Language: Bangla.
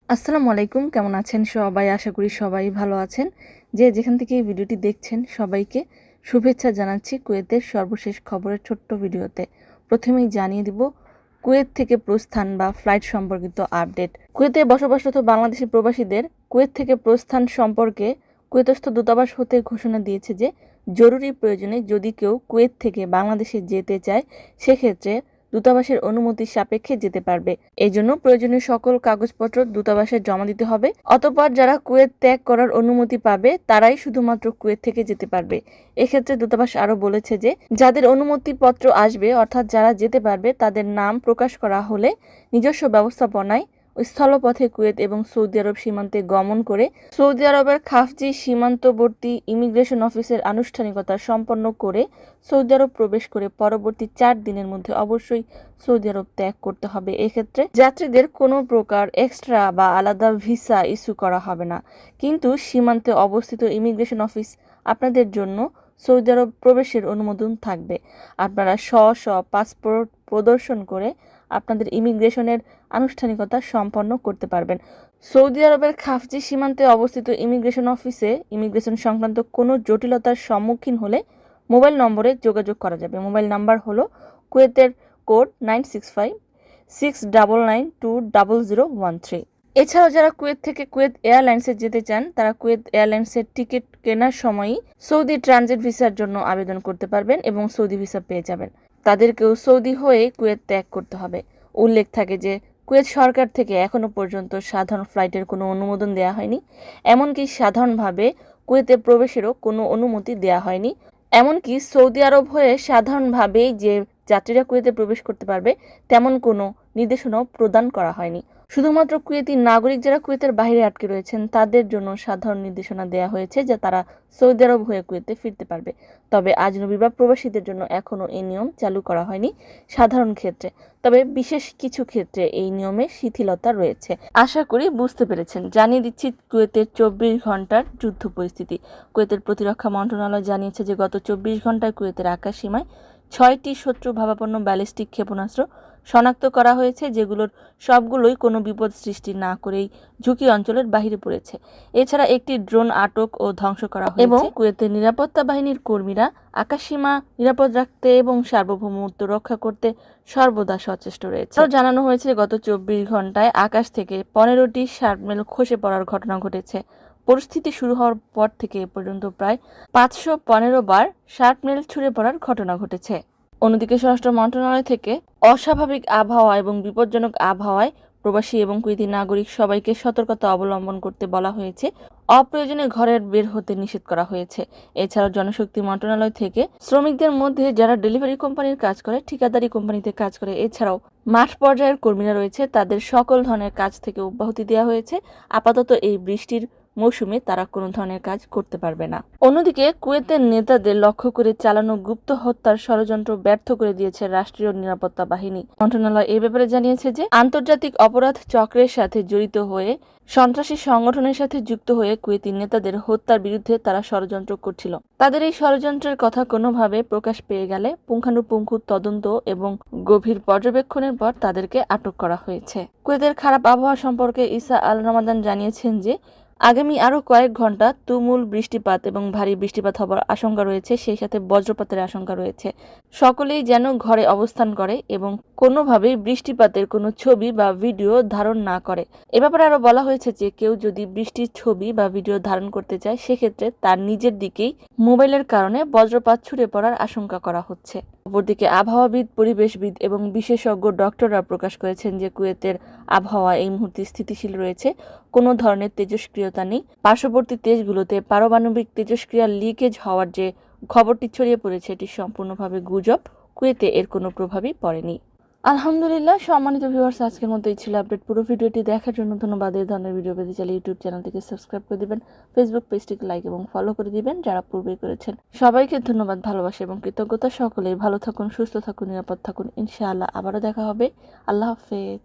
আসসালামু আলাইকুম, কেমন আছেন সবাই? আশা করি সবাই ভালো আছেন। যে যেখান থেকে এই ভিডিওটি দেখছেন সবাইকে শুভেচ্ছা জানাচ্ছি কুয়েতের সর্বশেষ খবরের ছোট্ট ভিডিওতে। প্রথমেই জানিয়ে দিব কুয়েত থেকে প্রস্থান বা ফ্লাইট সম্পর্কিত আপডেট। কুয়েতে বসবাসরত বাংলাদেশি প্রবাসীদের কুয়েত থেকে প্রস্থান সম্পর্কে কুয়েতস্থ দূতাবাস হতে ঘোষণা দিয়েছে যে জরুরি প্রয়োজনে যদি কেউ কুয়েত থেকে বাংলাদেশে যেতে চায় সেক্ষেত্রে দূতাবাসের অনুমতির সাপেক্ষে যেতে পারবে। এই জন্য প্রয়োজনীয় সকল কাগজপত্র দূতাবাসে জমা দিতে হবে। অতঃপর যারা কুয়েত ত্যাগ করার অনুমতি পাবে তারাই শুধুমাত্র কুয়েত থেকে যেতে পারবে। এক্ষেত্রে দূতাবাস আরো বলেছে যে যাদের অনুমতিপত্র আসবে অর্থাৎ যারা যেতে পারবে তাদের নাম প্রকাশ করা হলে নিজস্ব ব্যবস্থাপনায় স্থলপথে কুয়েত এবং সৌদি আরব সীমান্তে গমন করে সৌদি আরবের খাফজি সীমান্তবর্তী ইমিগ্রেশন অফিসের আনুষ্ঠানিকতা সম্পন্ন করে সৌদি আরব প্রবেশ করে পরবর্তী 4 দিনের মধ্যে অবশ্যই সৌদি আরব ত্যাগ করতে হবে। এক্ষেত্রে যাত্রীদের কোনো প্রকার এক্সট্রা বা আলাদা ভিসা ইস্যু করা হবে না, কিন্তু সীমান্তে অবস্থিত ইমিগ্রেশন অফিস আপনাদের জন্য সৌদি আরব প্রবেশের অনুমোদন থাকবে। আপনারা স্ব পাসপোর্ট প্রদর্শন করে আপনাদের ইমিগ্রেশনের আনুষ্ঠানিকতা সম্পন্ন করতে পারবেন। সৌদি আরবের খাফজি সীমান্তে অবস্থিত ইমিগ্রেশন অফিসে ইমিগ্রেশন সংক্রান্ত কোনো জটিলতার সম্মুখীন হলে মোবাইল নম্বরে যোগাযোগ করা যাবে। মোবাইল নাম্বার হলো কুয়েতের কোড 965699920013। এছাড়াও যারা কুয়েত থেকে কুয়েত এয়ারলাইন্সে যেতে চান তারা কুয়েত এয়ারলাইন্সের টিকিট কেনার সময়ই সৌদি ট্রানজিট ভিসার জন্য আবেদন করতে পারবেন এবং সৌদি ভিসা পেয়ে যাবেন। তাদেরকেও সৌদি হয়ে কুয়েত ত্যাগ করতে হবে। উল্লেখ থাকে যে কুয়েত সরকার থেকে এখনো পর্যন্ত সাধারণ ফ্লাইটের কোনো অনুমোদন দেওয়া হয়নি, এমনকি সাধারণভাবে কুয়েতে প্রবেশেরও কোনো অনুমতি দেওয়া হয়নি। এমনকি সৌদি আরব হয়ে সাধারণভাবেই যে যাত্রীরা কুয়েতে প্রবেশ করতে পারবে তেমন কোনো নির্দেশনাও প্রদান করা হয়নি। শুধুমাত্র কুয়েতি নাগরিক যারা কুয়েতের বাইরে আটকে রয়েছেন তাদের জন্য সাধারণ নির্দেশনা দেওয়া হয়েছে যে তারা সৌদি আরব হয়ে কুয়েতে ফিরতে পারবে। তবে আজনবী বা প্রবাসীদের জন্য এখনও এই নিয়ম চালু করা হয়নি সাধারণ ক্ষেত্রে, তবে বিশেষ কিছু ক্ষেত্রে এই নিয়মে শিথিলতা রয়েছে। আশা করি বুঝতে পেরেছেন। জানিয়ে দিচ্ছি কুয়েতের 24 ঘন্টার যুদ্ধ পরিস্থিতি। কুয়েতের প্রতিরক্ষা মন্ত্রণালয় জানিয়েছে যে গত 24 ঘন্টায় কুয়েতের আকাশ সীমায় 6টি শত্রু ভাবাপন্ন ব্যালিস্টিক ক্ষেপণাস্ত্র শনাক্ত করা হয়েছে, যেগুলোর সবগুলোই কোনো বিপদ সৃষ্টি না করেই ঝুঁকি অঞ্চলের বাহিরে পড়েছে। এছাড়া একটি ড্রোন আটক ও ধ্বংস করা হয়েছে এবং কুয়েতের নিরাপত্তা বাহিনীর কর্মীরা আকাশসীমা নিরাপদ রাখতে এবং সার্বভৌমত্ব রক্ষা করতে সর্বদা সচেষ্ট রয়েছে। আরও জানানো হয়েছে গত 24 ঘন্টায় আকাশ থেকে 15টি শার্পনেল খসে পড়ার ঘটনা ঘটেছে। পরিস্থিতি শুরু হওয়ার পর থেকে এ পর্যন্ত প্রায় 515 বার শার্পনেল ছুড়ে পড়ার ঘটনা ঘটেছে। অন্যদিকে স্বরাষ্ট্র মন্ত্রণালয় থেকে অস্বাভাবিক আবহাওয়া এবং বিপজ্জনক আবহাওয়ায় প্রবাসী এবং কুয়েতি নাগরিক সবাইকে সতর্কতা অবলম্বন করতে বলা হয়েছে। অপ্রয়োজনে ঘরের বের হতে নিষেধ করা হয়েছে। এছাড়াও জনশক্তি মন্ত্রণালয় থেকে শ্রমিকদের মধ্যে যারা ডেলিভারি কোম্পানির কাজ করে, ঠিকাদারি কোম্পানিতে কাজ করে, এছাড়াও মাঠ পর্যায়ের কর্মীরা রয়েছে, তাদের সকল ধরনের কাজ থেকে অব্যাহতি দেওয়া হয়েছে। আপাতত এই বৃষ্টির মৌসুমে তারা কোনো ধরনের কাজ করতে পারবে না। অন্যদিকে কুয়েতের নেতাদের লক্ষ্য করে চালানো গুপ্ত হত্যার ষড়যন্ত্র ব্যর্থ করে দিয়েছে রাষ্ট্রীয় নিরাপত্তা বাহিনী। মন্ত্রণালয় এ ব্যাপারে জানিয়েছে যে আন্তর্জাতিক অপরাধ চক্রের সাথে জড়িত হয়ে সন্ত্রাসী সংগঠনের সাথে যুক্ত হয়ে কুয়েতি নেতাদের হত্যার বিরুদ্ধে তারা ষড়যন্ত্র করছিল। তাদের এই ষড়যন্ত্রের কথা কোনোভাবে প্রকাশ পেয়ে গেলে পুঙ্খানুপুঙ্খ তদন্ত এবং গভীর পর্যবেক্ষণের পর তাদেরকে আটক করা হয়েছে। কুয়েতের খারাপ আবহাওয়া সম্পর্কে ইসা আল রমাদান জানিয়েছেন যে আগামী আরও কয়েক ঘন্টা তুমুল বৃষ্টিপাত এবং ভারী বৃষ্টিপাত হবার আশঙ্কা রয়েছে, সেই সাথে বজ্রপাতের আশঙ্কা রয়েছে। সকলেই যেন ঘরে অবস্থান করে এবং কোনোভাবেই বৃষ্টিপাতের কোনো ছবি বা ভিডিও ধারণ না করে। এ ব্যাপারে আরও বলা হয়েছে যে কেউ যদি বৃষ্টির ছবি বা ভিডিও ধারণ করতে চায় সেক্ষেত্রে তার নিজের দিকেই মোবাইলের কারণে বজ্রপাত ছুড়ে পড়ার আশঙ্কা করা হচ্ছে। অপরদিকে আবহাওয়াবিদ, পরিবেশবিদ এবং বিশেষজ্ঞ ডক্টররা প্রকাশ করেছেন যে কুয়েতের আবহাওয়া এই মুহূর্তে স্থিতিশীল রয়েছে, কোনো ধরনের তেজস্ক্রিয়তা নেই। পার্শ্ববর্তী দেশগুলোতে পারমাণবিক তেজস্ক্রিয়া লিকেজ হওয়ার যে খবরটি ছড়িয়ে পড়েছে এটি সম্পূর্ণভাবে গুজব। কুয়েতে এর কোনো প্রভাবই পড়েনি। আলহামদুলিল্লাহ। সম্মানিত ভিউয়ার্স, আজকের মতো এই ছিল আপডেট। পুরো ভিডিওটি দেখার জন্য ধন্যবাদ। এই ধরনের ভিডিও পেতে চাইলে ইউটিউব চ্যানেলটিকে সাবস্ক্রাইব করে দিবেন, ফেসবুক পেজটিকে লাইক এবং ফলো করে দিবেন যারা পূর্বেই করেছেন। সবাইকে ধন্যবাদ, ভালোবাসা এবং কৃতজ্ঞতা। সকলেই ভালো থাকুন, সুস্থ থাকুন, নিরাপদ থাকুন। ইনশাআল্লাহ আবারও দেখা হবে। আল্লাহ হাফেজ।